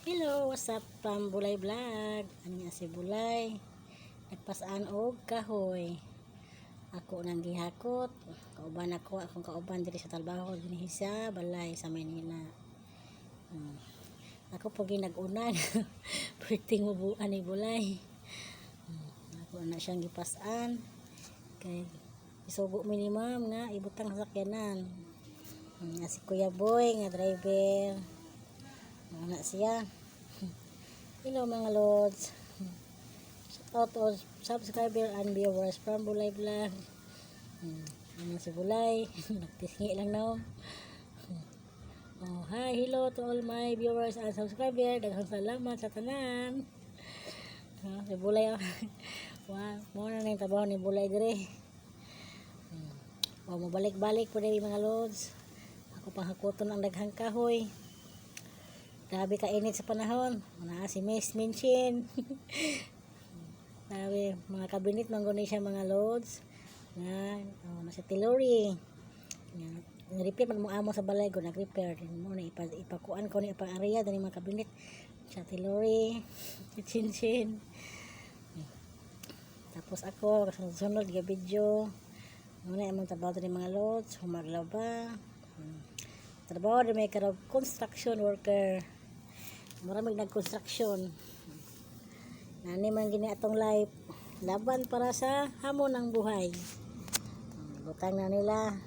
Hello, what's up from Bulay Vlog? Anya si Bulay. Nagpasaan og kahoy. Ako nang gihakot. Kauban ako, akong kauban diri sa trabaho dinhi sa balay sa Manila. Ako po ginag-unan. Pwedeng mabuan ni Bulay. Ako na siyang gipasaan. Kay isugo minimum nga ibutang sa sakyanan. Si Kuya Boy nga driver. Na siya. Hello mga lods. Shout out to subscriber and viewers from Bulay Vlog. Ano si Bulay? Nagtisngi lang no. Oh, hi, hello to all my viewers and subscriber. Daghang salamat sa tanan. Si Bulay. Wow, mo na yung trabaho ni Bulay dire. Oh, mabalik-balik po diri mga lods. Ako panghakoton ang daghang kahoy. Grabe ka init sa panahon. Una si Miss Minchin. Grabe, mga kabinet mangguni siya mga loads. Nga, nasa Tilori. Nag-repair man mo amo sa balay ko, nag-repair. Mo na ipakuan ko ni ipang area dani mga kabinet sa Tilori. Chinchin. Tapos ako sunod ga video. Muna imong trabaho ni mga loads, humaglaba. Trabaho ni may construction worker. Maraming nag-construction. Nani man gini atong life. Laban para sa hamon ng buhay. Butang na nila.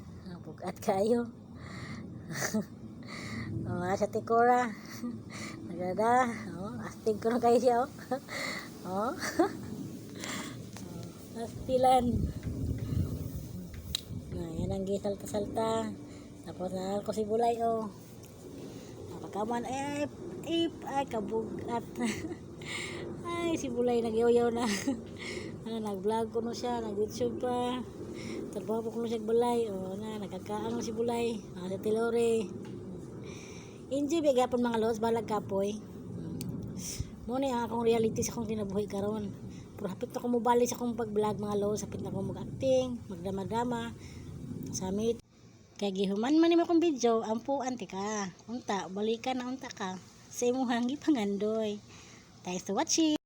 Bugat kayo. Sa Tikora. Nagada. Astig ko na kayo siya. Astilan. Yan ang gisalta-salta. Tapos na ko si Bulay. Napakaman ay kabugat. Ay si Bulay nagyaw-yaw na. Nag-vlog ko no siya, nag-YouTube pa. Trabaho ko no siya Bulay. Nagkakaano si Bulay. Sa Tilore. Enjoy bigapon mga lods, balag kapoy. Muna yung akong reality sa akong kinabuhi karon. Pero hapit na ko mobalik sa akong pag-vlog mga lods. Hapit na ko mag-acting, magdrama-drama. Summit. Kaya gihuman man akong video, ampuan ka. Unta, balikan na unta ka. Sa imuhang gipangandoy. Thanks for watching.